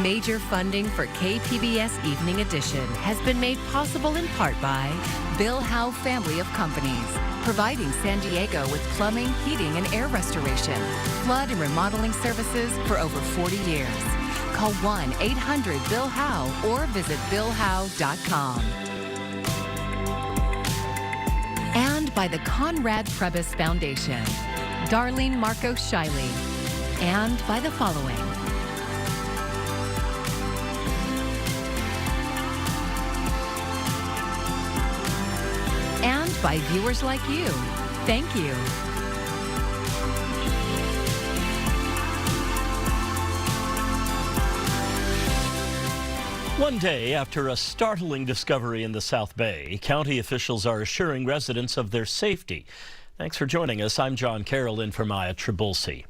Major funding for KPBS Evening Edition has been made possible in part by Bill Howe Family of Companies, providing San Diego with plumbing, heating, and air restoration, flood and remodeling services for over 40 years. Call 1-800-BILL-HOWE or visit billhowe.com. And by the Conrad Prebys Foundation, Darlene Marco Shiley, and by the following. And by viewers like you. Thank you. One day after a startling discovery in the South Bay, county officials are assuring residents of their safety. Thanks for joining us. I'm John Carroll in for Maya Tribulsi.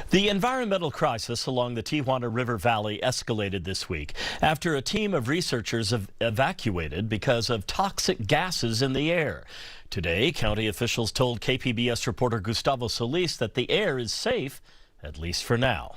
The environmental crisis along the Tijuana River Valley escalated this week after a team of researchers evacuated because of toxic gases in the air. Today, county officials told KPBS reporter Gustavo Solis that the air is safe, at least for now.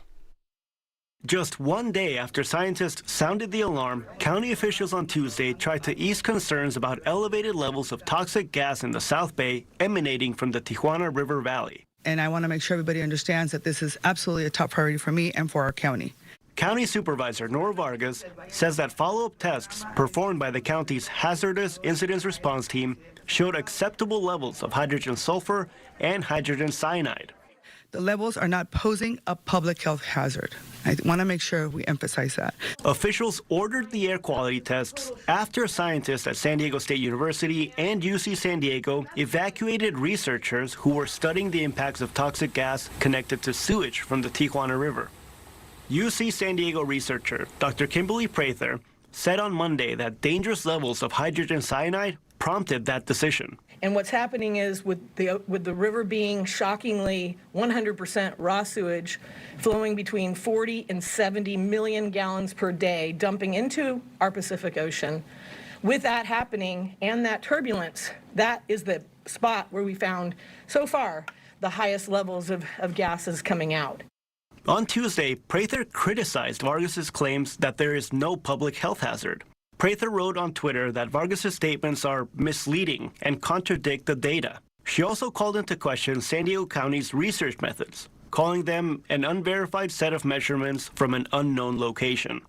Just one day after scientists sounded the alarm, county officials on Tuesday tried to ease concerns about elevated levels of toxic gas in the South Bay emanating from the Tijuana River Valley. And I want to make sure everybody understands that this is absolutely a top priority for me and for our county. County Supervisor Nora Vargas says that follow-up tests performed by the county's Hazardous Incidents Response Team showed acceptable levels of hydrogen sulfur and hydrogen cyanide. The levels are not posing a public health hazard. I want to make sure we emphasize that. Officials ordered the air quality tests after scientists at San Diego State University and UC San Diego evacuated researchers who were studying the impacts of toxic gas connected to sewage from the Tijuana River. UC San Diego researcher Dr. Kimberly Prather said on Monday that dangerous levels of hydrogen cyanide prompted that decision. And what's happening is with the river being shockingly 100% raw sewage flowing between 40 and 70 million gallons per day dumping into our Pacific Ocean. With that happening and that turbulence, that is the spot where we found so far the highest levels of gases coming out. On Tuesday, Prather criticized Vargas's claims that there is no public health hazard. Prather wrote on Twitter that Vargas's statements are misleading and contradict the data. She also called into question San Diego County's research methods, calling them an unverified set of measurements from an unknown location.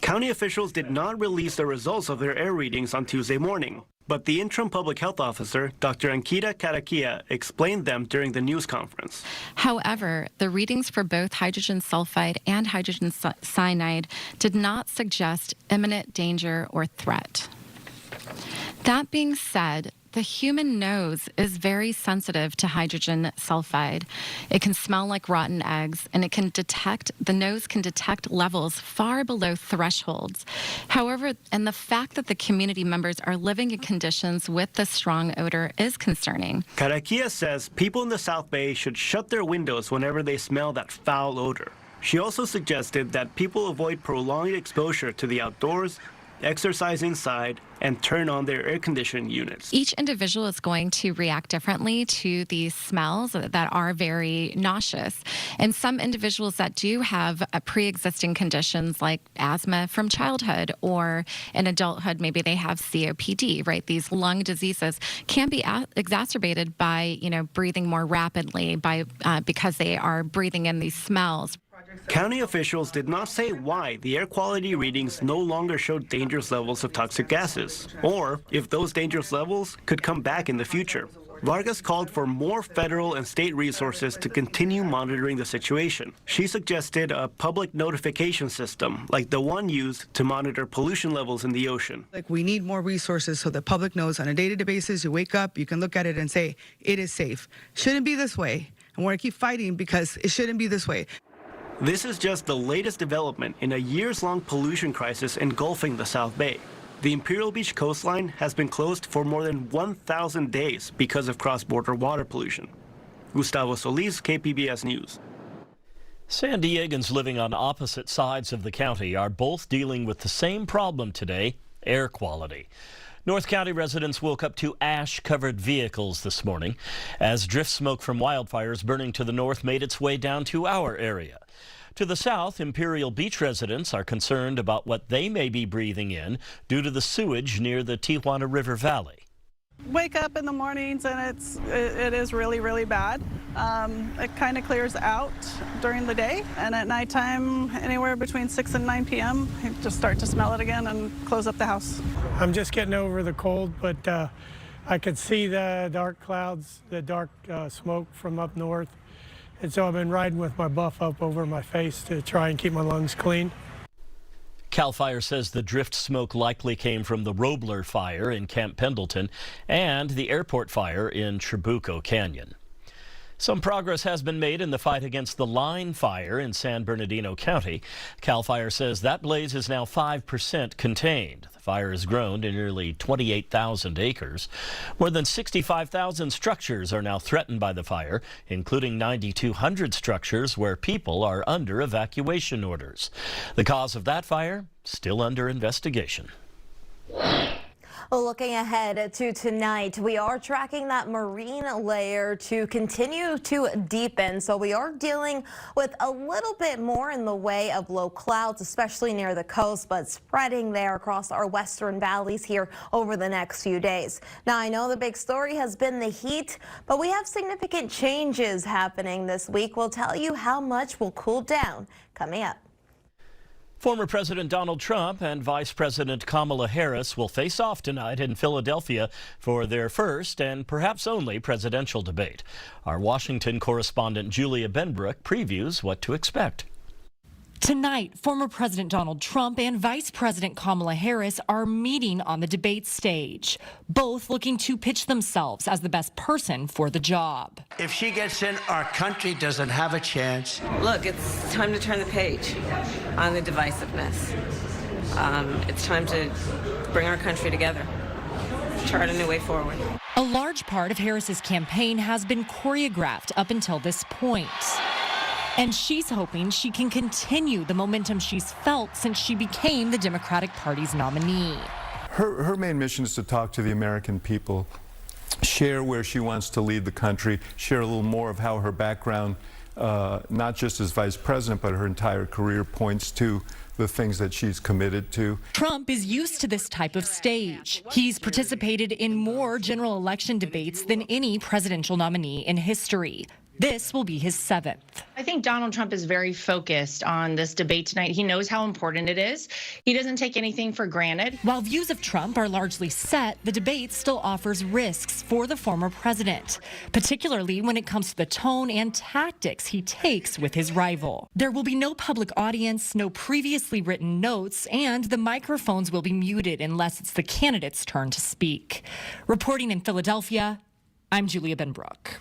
County officials did not release the results of their air readings on Tuesday morning, but the interim public health officer, Dr. Encinitas Caraquia, explained them during the news conference. However, the readings for both hydrogen sulfide and hydrogen cyanide did not suggest imminent danger or threat. That being said, the human nose is very sensitive to hydrogen sulfide. It can smell like rotten eggs, and the nose can detect levels far below thresholds. However, and the fact that the community members are living in conditions with this strong odor is concerning. Caraquia says people in the South Bay should shut their windows whenever they smell that foul odor. She also suggested that people avoid prolonged exposure to the outdoors, exercise inside, and turn on their air conditioning units. Each individual is going to react differently to these smells that are very nauseous. And some individuals that do have pre-existing conditions like asthma from childhood, or in adulthood, maybe they have COPD, right? These lung diseases can be exacerbated by, breathing more rapidly because they are breathing in these smells. County officials did not say why the air quality readings no longer showed dangerous levels of toxic gases, or if those dangerous levels could come back in the future. Vargas called for more federal and state resources to continue monitoring the situation. She suggested a public notification system like the one used to monitor pollution levels in the ocean. We need more resources so the public knows on a day-to-day basis, you wake up, you can look at it and say, it is safe. Shouldn't be this way. And we're going to keep fighting because it shouldn't be this way. This is just the latest development in a years-long pollution crisis engulfing the South Bay. The Imperial Beach coastline has been closed for more than 1,000 days because of cross-border water pollution. Gustavo Solis, KPBS News. San Diegans living on opposite sides of the county are both dealing with the same problem today, air quality. North County residents woke up to ash-covered vehicles this morning as drift smoke from wildfires burning to the north made its way down to our area. To the south, Imperial Beach residents are concerned about what they may be breathing in due to the sewage near the Tijuana River Valley. Wake up in the mornings and it is really, really bad. It kind of clears out during the day, and at nighttime, anywhere between 6 and 9 p.m., you just start to smell it again and close up the house. I'm just getting over the cold, but I could see the dark clouds, the dark smoke from up north, and so I've been riding with my buff up over my face to try and keep my lungs clean. CAL FIRE says the drift smoke likely came from the Robler fire in Camp Pendleton and the airport fire in Trabuco Canyon. Some progress has been made in the fight against the line fire in San Bernardino County. CAL FIRE says that blaze is now 5% contained. The fire has grown to nearly 28,000 acres. More than 65,000 structures are now threatened by the fire, including 9,200 structures where people are under evacuation orders. The cause of that fire still under investigation. Well, looking ahead to tonight, we are tracking that marine layer to continue to deepen. So we are dealing with a little bit more in the way of low clouds, especially near the coast, but spreading there across our western valleys here over the next few days. Now, I know the big story has been the heat, but we have significant changes happening this week. We'll tell you how much will cool down coming up. Former President Donald Trump and Vice President Kamala Harris will face off tonight in Philadelphia for their first and perhaps only presidential debate. Our Washington correspondent Julia Benbrook previews what to expect. Tonight, former President Donald Trump and Vice President Kamala Harris are meeting on the debate stage, both looking to pitch themselves as the best person for the job. If she gets in, our country doesn't have a chance. Look, it's time to turn the page on the divisiveness. It's time to bring our country together, chart a new way forward. A large part of Harris's campaign has been choreographed up until this point. And she's hoping she can continue the momentum she's felt since she became the Democratic Party's nominee. Her main mission is to talk to the American people, share where she wants to lead the country, share a little more of how her background, not just as vice president, but her entire career points to the things that she's committed to. Trump is used to this type of stage. He's participated in more general election debates than any presidential nominee in history. This will be his 7th. I think Donald Trump is very focused on this debate tonight. He knows how important it is. He doesn't take anything for granted. While views of Trump are largely set, the debate still offers risks for the former president, particularly when it comes to the tone and tactics he takes with his rival. There will be no public audience, no previously written notes, and the microphones will be muted unless it's the candidate's turn to speak. Reporting in Philadelphia, I'm Julia Benbrook.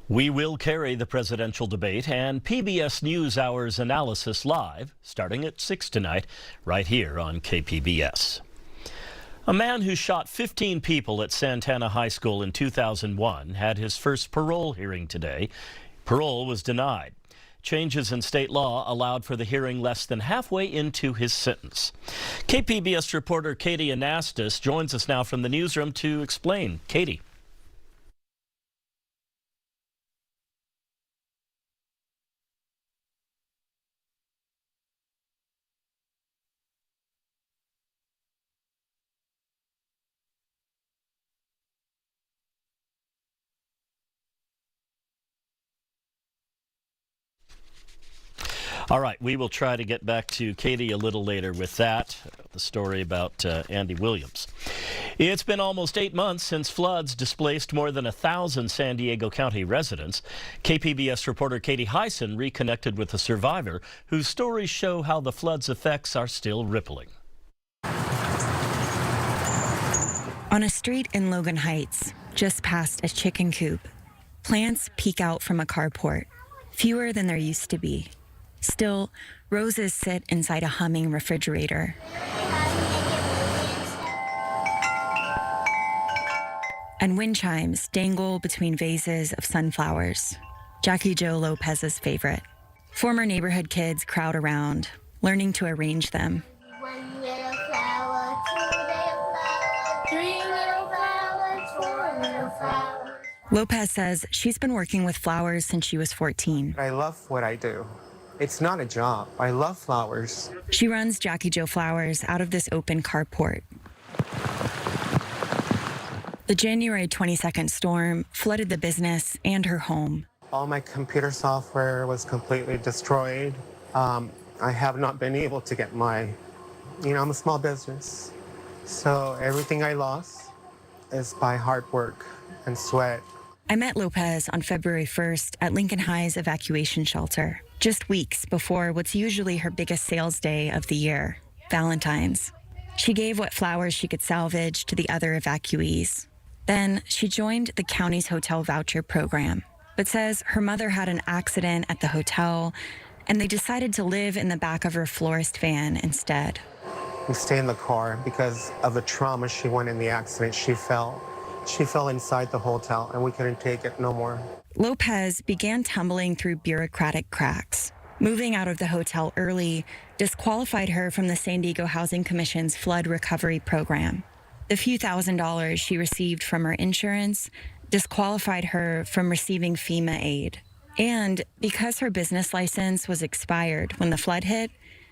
We will carry the presidential debate and PBS NewsHour's analysis live, starting at 6 tonight, right here on KPBS. A man who shot 15 people at Santana High School in 2001 had his first parole hearing today. Parole was denied. Changes in state law allowed for the hearing less than halfway into his sentence. KPBS reporter Katie Anastas joins us now from the newsroom to explain. Katie. All right, we will try to get back to Katie a little later with that, the story about Andy Williams. It's been almost 8 months since floods displaced more than 1,000 San Diego County residents. KPBS reporter Katie Hyson reconnected with a survivor whose stories show how the flood's effects are still rippling. On a street in Logan Heights, just past a chicken coop, plants peek out from a carport, fewer than there used to be. Still, roses sit inside a humming refrigerator. And wind chimes dangle between vases of sunflowers, Jackie Jo Lopez's favorite. Former neighborhood kids crowd around, learning to arrange them. 1 little flower, 2 little flowers, 3 little flowers, 4 little flowers. Lopez says she's been working with flowers since she was 14. I love what I do. It's not a job. I love flowers. She runs Jackie Jo Flowers out of this open carport. The January 22nd storm flooded the business and her home. All my computer software was completely destroyed. I have not been able to get I'm a small business. So everything I lost is by hard work and sweat. I met Lopez on February 1st at Lincoln High's evacuation shelter, just weeks before what's usually her biggest sales day of the year, Valentine's. She gave what flowers she could salvage to the other evacuees. Then she joined the county's hotel voucher program, but says her mother had an accident at the hotel and they decided to live in the back of her florist van instead. We stay in the car because of the trauma she went in the accident. She fell inside the hotel and we couldn't take it no more. Lopez began tumbling through bureaucratic cracks. Moving out of the hotel early disqualified her from the San Diego Housing Commission's flood recovery program. The few $1,000s she received from her insurance disqualified her from receiving FEMA aid. And because her business license was expired when the flood hit,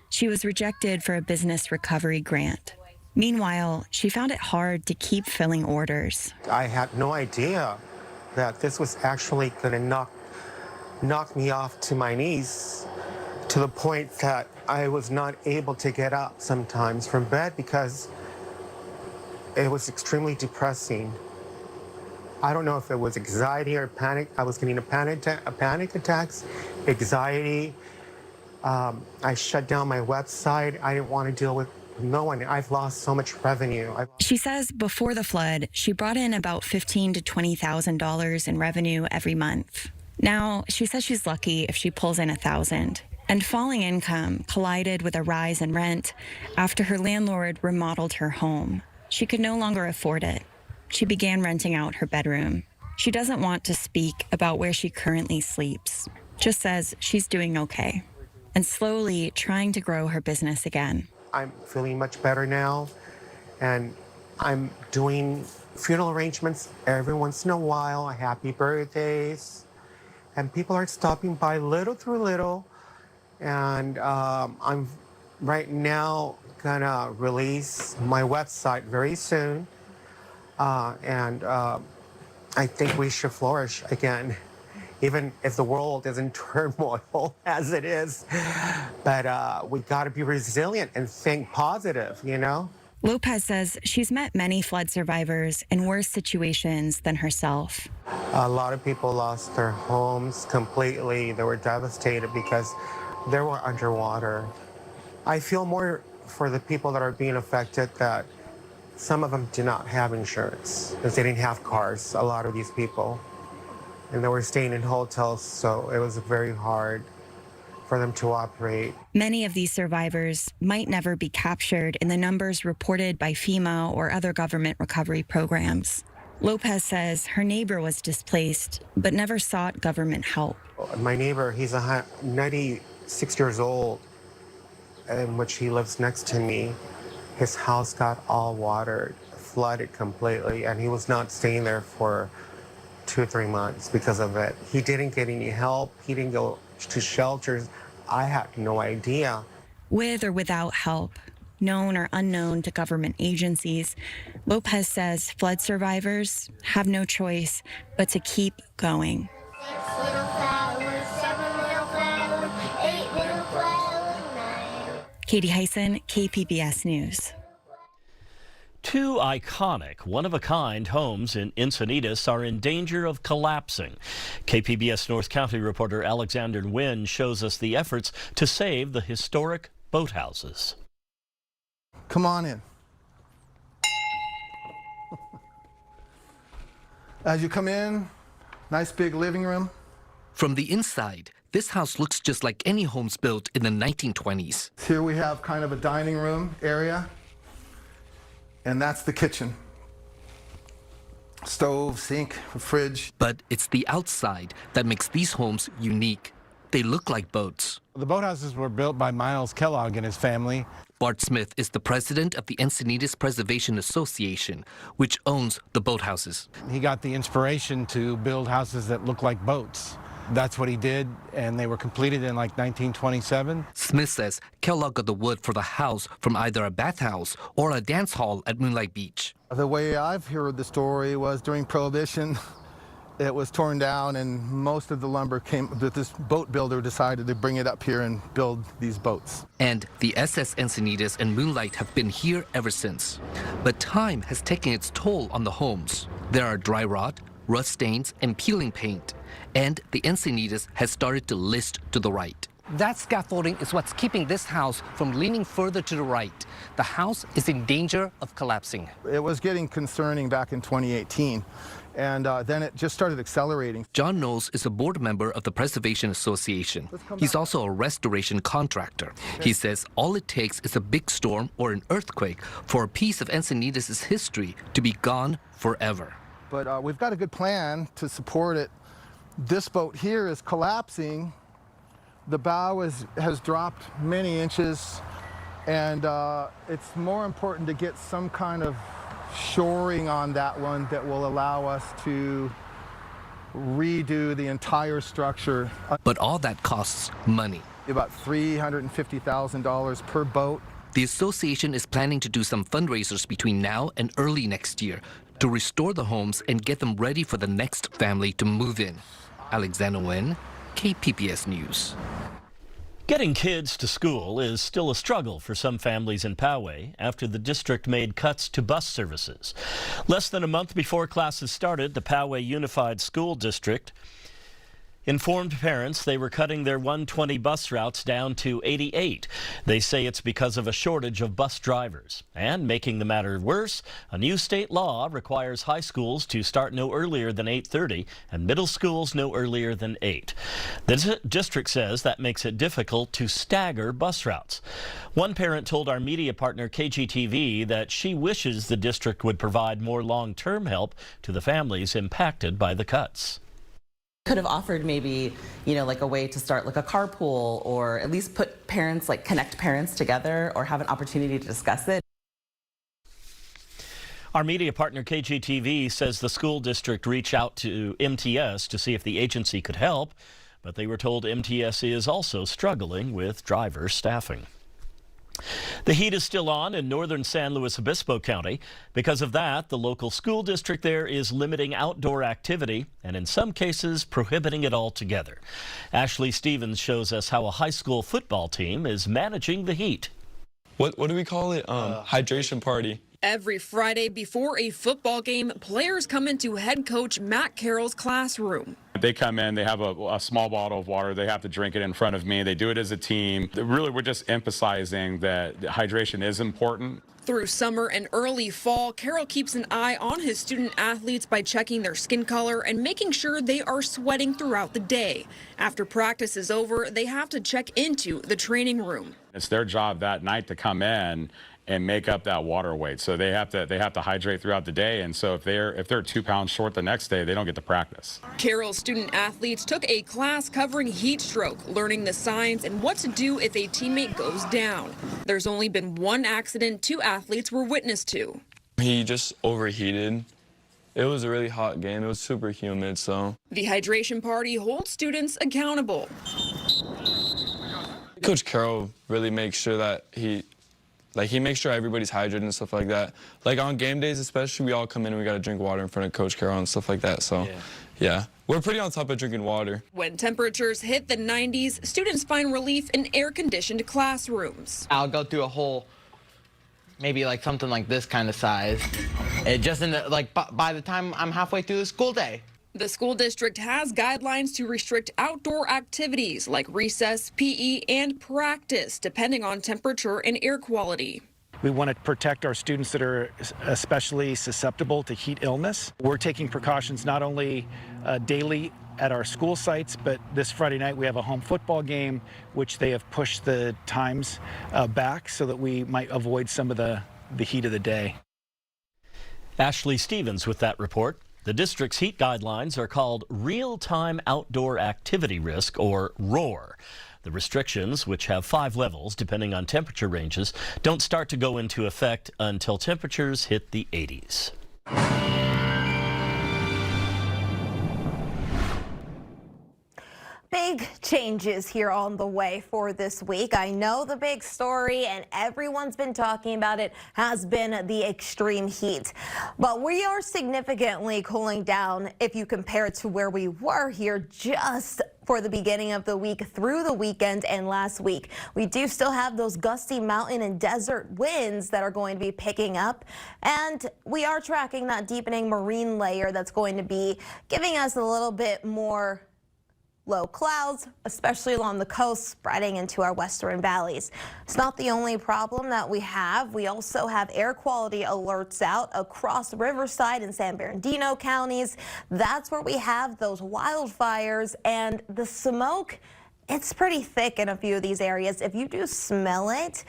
she was rejected for a business recovery grant. Meanwhile, she found it hard to keep filling orders. I had no idea that this was actually going to knock me off to my knees, to the point that I was not able to get up sometimes from bed because it was extremely depressing. I don't know if it was anxiety or panic. I was getting a panic attacks, anxiety. I shut down my website. I didn't want to deal with no one. I've lost so much revenue. She says before the flood, she brought in about $15,000 to $20,000 in revenue every month. Now, she says she's lucky if she pulls in $1,000. And falling income collided with a rise in rent after her landlord remodeled her home. She could no longer afford it. She began renting out her bedroom. She doesn't want to speak about where she currently sleeps, just says she's doing okay and slowly trying to grow her business again. I'm feeling much better now, and I'm doing funeral arrangements every once in a while, happy birthdays, and people are stopping by little through little, and I'm right now gonna release my website very soon, and I think we should flourish again, even if the world is in turmoil as it is. But we got to be resilient and think positive, you know? Lopez says she's met many flood survivors in worse situations than herself. A lot of people lost their homes completely. They were devastated because they were underwater. I feel more for the people that are being affected that some of them do not have insurance because they didn't have cars, a lot of these people. And they were staying in hotels, so it was very hard for them to operate. Many of these survivors might never be captured in the numbers reported by FEMA or other government recovery programs. Lopez says her neighbor was displaced, but never sought government help. My neighbor, he's 96 years old, in which he lives next to me. His house got all watered, flooded completely, and he was not staying there for 2 or 3 months because of it. He didn't get any help. He didn't go to shelters. I had no idea. With or without help, known or unknown to government agencies, Lopez says flood survivors have no choice but to keep going. 6 little flowers, 7 little flowers, 8 little flowers, 9. Katie Hyson, KPBS News. 2 iconic, one-of-a-kind homes in Encinitas are in danger of collapsing. KPBS North County reporter Alexander Nguyen shows us the efforts to save the historic boathouses. Come on in. As you come in, nice big living room. From the inside, this house looks just like any homes built in the 1920s. Here we have kind of a dining room area. And that's the kitchen. Stove, sink, fridge. But it's the outside that makes these homes unique. They look like boats. The boathouses were built by Miles Kellogg and his family. Bart Smith is the president of the Encinitas Preservation Association, which owns the boathouses. He got the inspiration to build houses that look like boats. That's what he did, and they were completed in like 1927. Smith says Kellogg got the wood for the house from either a bathhouse or a dance hall at Moonlight Beach. The way I've heard the story was during Prohibition, it was torn down and most of the lumber came, this boat builder decided to bring it up here and build these boats. And the SS Encinitas and Moonlight have been here ever since. But time has taken its toll on the homes. There are dry rot, rust stains, and peeling paint. And the Encinitas has started to list to the right. That scaffolding is what's keeping this house from leaning further to the right. The house is in danger of collapsing. It was getting concerning back in 2018, and then it just started accelerating. John Knowles is a board member of the Preservation Association. He's also a restoration contractor. He says all it takes is a big storm or an earthquake for a piece of Encinitas' history to be gone forever. But we've got a good plan to support it. This boat here is collapsing. The bow has dropped many inches, and it's more important to get some kind of shoring on that one that will allow us to redo the entire structure. But all that costs money. About $350,000 per boat. The association is planning to do some fundraisers between now and early next year to restore the homes and get them ready for the next family to move in. Alexander Nguyen, KPBS News. Getting kids to school is still a struggle for some families in Poway after the district made cuts to bus services. Less than a month before classes started, the Poway Unified School District informed parents they were cutting their 120 bus routes down to 88. They say it's because of a shortage of bus drivers. And making the matter worse, a new state law requires high schools to start no earlier than 8:30 and middle schools no earlier than 8. The district says that makes it difficult to stagger bus routes. One parent told our media partner KGTV that she wishes the district would provide more long-term help to the families impacted by the cuts. Could have offered maybe, like a way to start like a carpool, or at least put parents, like connect parents together, or have an opportunity to discuss it. Our media partner KGTV says the school district reached out to MTS to see if the agency could help, but they were told MTS is also struggling with driver staffing. The heat is still on in northern San Luis Obispo County. Because of that, the local school district there is limiting outdoor activity and in some cases prohibiting it altogether. Ashley Stevens shows us how a high school football team is managing the heat. What do we call it? Hydration party. Every Friday before a football game, players come into head coach Matt Carroll's classroom. They come in, they have a small bottle of water, they have to drink it in front of me. They do it as a team. Really, we're just emphasizing that hydration is important. Through summer and early fall, Carroll keeps an eye on his student athletes by checking their skin color and making sure they are sweating throughout the day. After practice is over, they have to check into the training room. It's their job that night to come in and make up that water weight. So they have to hydrate throughout the day. And so if they're 2 pounds short the next day, they don't get to practice. Carroll's student athletes took a class covering heat stroke, learning the signs and what to do if a teammate goes down. There's only been one accident 2 athletes were witness to. He just overheated. It was a really hot game. It was super humid, so. The hydration party holds students accountable. Coach Carroll really makes sure that he makes sure everybody's hydrated and stuff like that. Like on game days especially, we all come in and we got to drink water in front of Coach Carroll and stuff like that. So, yeah. We're pretty on top of drinking water. When temperatures hit the 90s, students find relief in air-conditioned classrooms. I'll go through a whole, maybe like something like this kind of size. It just by the time I'm halfway through the school day. The school district has guidelines to restrict outdoor activities like recess, PE, and practice, depending on temperature and air quality. We want to protect our students that are especially susceptible to heat illness. We're taking precautions not only daily at our school sites, but this Friday night we have a home football game, which they have pushed the times back so that we might avoid some of the heat of the day. Ashley Stevens with that report. The district's heat guidelines are called Real-Time Outdoor Activity Risk, or ROAR. The restrictions, which have 5 levels depending on temperature ranges, don't start to go into effect until temperatures hit the 80s. Big changes here on the way for this week. I know the big story, and everyone's been talking about it, has been the extreme heat. But we are significantly cooling down if you compare it to where we were here just for the beginning of the week through the weekend and last week. We do still have those gusty mountain and desert winds that are going to be picking up, and we are tracking that deepening marine layer that's going to be giving us a little bit more low clouds, especially along the coast, spreading into our western valleys. It's not the only problem that we have. We also have air quality alerts out across Riverside and San Bernardino counties. That's where we have those wildfires, and the smoke, it's pretty thick in a few of these areas. If you do smell it,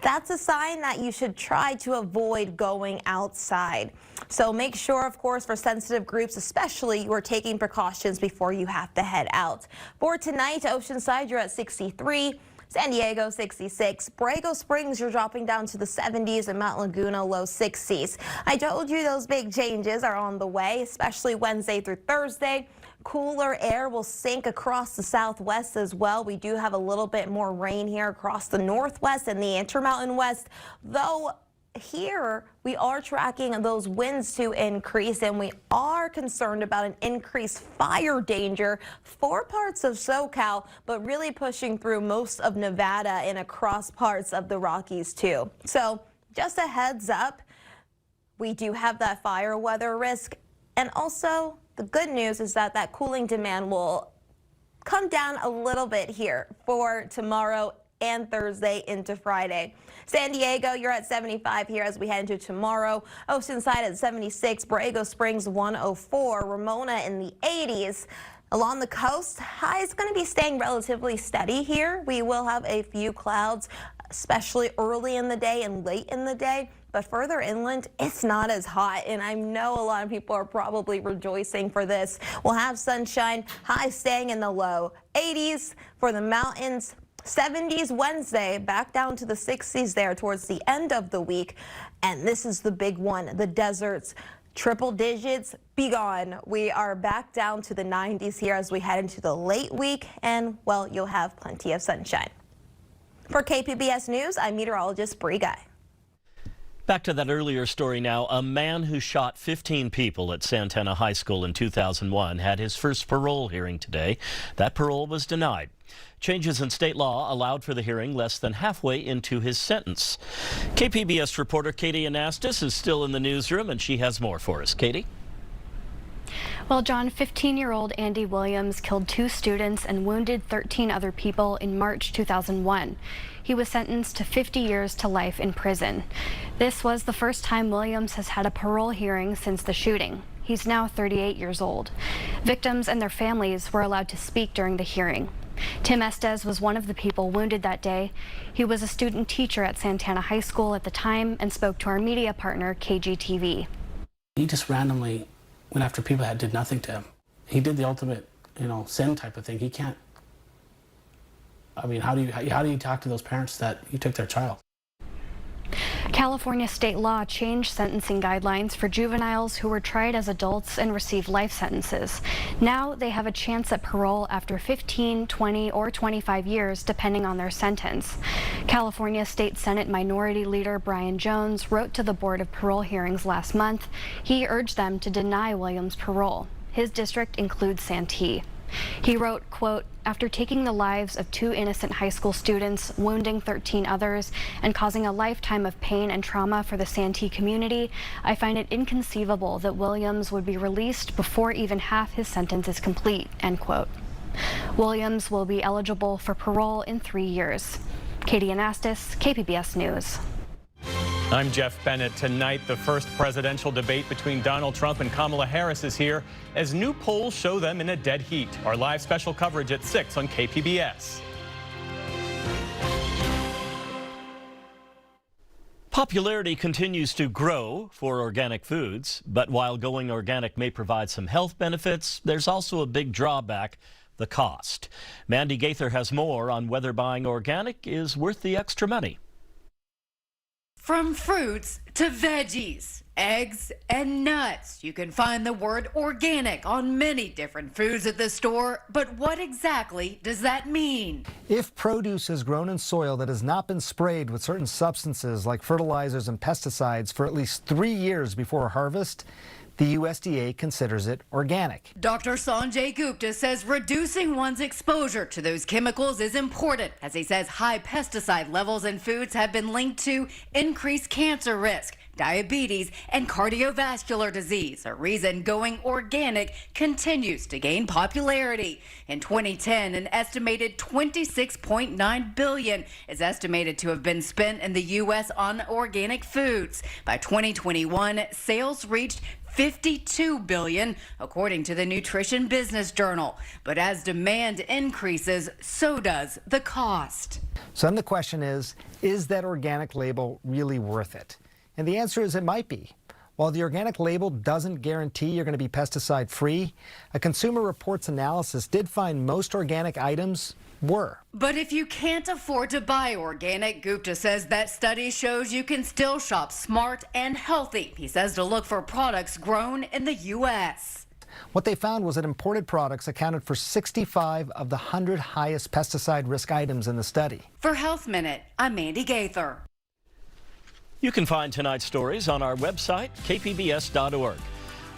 that's a sign that you should try to avoid going outside. So make sure, of course, for sensitive groups especially, you are taking precautions before you have to head out. For tonight, Oceanside, you're at 63. San Diego, 66. Borrego Springs, you're dropping down to the 70s, and Mount Laguna, low 60s. I told you those big changes are on the way, especially Wednesday through Thursday. Cooler air will sink across the southwest as well. We do have a little bit more rain here across the northwest and the Intermountain West, though here we are tracking those winds to increase, and we are concerned about an increased fire danger for parts of SoCal, but really pushing through most of Nevada and across parts of the Rockies too. So just a heads up, we do have that fire weather risk, and also the good news is that that cooling demand will come down a little bit here for tomorrow and Thursday into Friday. San Diego, you're at 75 here as we head into tomorrow. Oceanside at 76, Borrego Springs 104, Ramona in the 80s. Along the coast, high is going to be staying relatively steady here. We will have a few clouds, especially early in the day and late in the day. But further inland, it's not as hot, and I know a lot of people are probably rejoicing for this. We'll have sunshine, high staying in the low 80s for the mountains. 70s Wednesday, back down to the 60s there towards the end of the week. And this is the big one, the deserts. Triple digits, be gone. We are back down to the 90s here as we head into the late week, and, well, you'll have plenty of sunshine. For KPBS News, I'm meteorologist Bree Guy. Back to that earlier story now. A man who shot 15 people at Santana High School in 2001 had his first parole hearing today. That parole was denied. Changes in state law allowed for the hearing less than halfway into his sentence. KPBS reporter Katie Anastas is still in the newsroom, and she has more for us. Katie? Well, John, 15-year-old Andy Williams killed 2 students and wounded 13 other people in March 2001. He was sentenced to 50 years to life in prison. This was the first time Williams has had a parole hearing since the shooting. He's now 38 years old. Victims and their families were allowed to speak during the hearing. Tim Estes was one of the people wounded that day. He was a student teacher at Santana High School at the time and spoke to our media partner, KGTV. He just randomly went after people that did nothing to him. He did the ultimate, sin type of thing. He can't. I mean, how do you talk to those parents that you took their child? California state law changed sentencing guidelines for juveniles who were tried as adults and received life sentences. Now they have a chance at parole after 15, 20, or 25 years, depending on their sentence. California State Senate Minority Leader Brian Jones wrote to the Board of Parole Hearings last month. He urged them to deny Williams parole. His district includes Santee. He wrote, quote, "After taking the lives of 2 innocent high school students, wounding 13 others, and causing a lifetime of pain and trauma for the Santee community, I find it inconceivable that Williams would be released before even half his sentence is complete," end quote. Williams will be eligible for parole in 3 years. Katie Anastas, KPBS News. I'm Jeff Bennett. Tonight, the first presidential debate between Donald Trump and Kamala Harris is here as new polls show them in a dead heat. Our live special coverage at 6 on KPBS. Popularity continues to grow for organic foods, but while going organic may provide some health benefits, there's also a big drawback: the cost. Mandy Gaither has more on whether buying organic is worth the extra money. From fruits to veggies, eggs, and nuts. You can find the word organic on many different foods at the store, but what exactly does that mean? If produce is grown in soil that has not been sprayed with certain substances like fertilizers and pesticides for at least 3 years before harvest, the USDA considers it organic. Dr. Sanjay Gupta says reducing one's exposure to those chemicals is important, as he says high pesticide levels in foods have been linked to increased cancer risk, diabetes, and cardiovascular disease, a reason going organic continues to gain popularity. In 2010, an estimated $26.9 billion is estimated to have been spent in the U.S. on organic foods. By 2021, sales reached $52 billion, according to the Nutrition Business Journal. But as demand increases, so does the cost. So then the question is that organic label really worth it? And the answer is it might be. While the organic label doesn't guarantee you're going to be pesticide free, a Consumer Reports analysis did find most organic items were. But if you can't afford to buy organic, Gupta says that study shows you can still shop smart and healthy. He says to look for products grown in the U.S. What they found was that imported products accounted for 65 of the 100 highest pesticide risk items in the study. For Health Minute, I'm Mandy Gaither. You can find tonight's stories on our website, kpbs.org.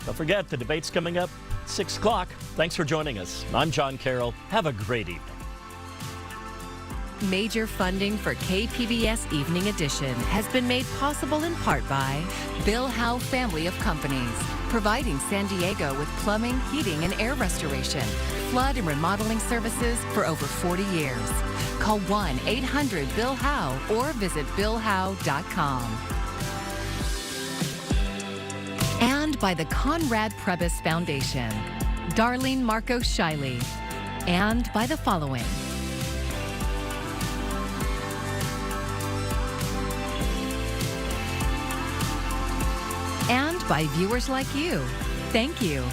Don't forget, the debate's coming up 6 o'clock. Thanks for joining us. I'm John Carroll. Have a great evening. Major funding for KPBS Evening Edition has been made possible in part by Bill Howe Family of Companies, providing San Diego with plumbing, heating, and air restoration, flood and remodeling services for over 40 years. Call 1-800-BILL-HOWE or visit billhowe.com. And by the Conrad Prebys Foundation, Darlene Marcos Shiley, and by the following. And by viewers like you. Thank you.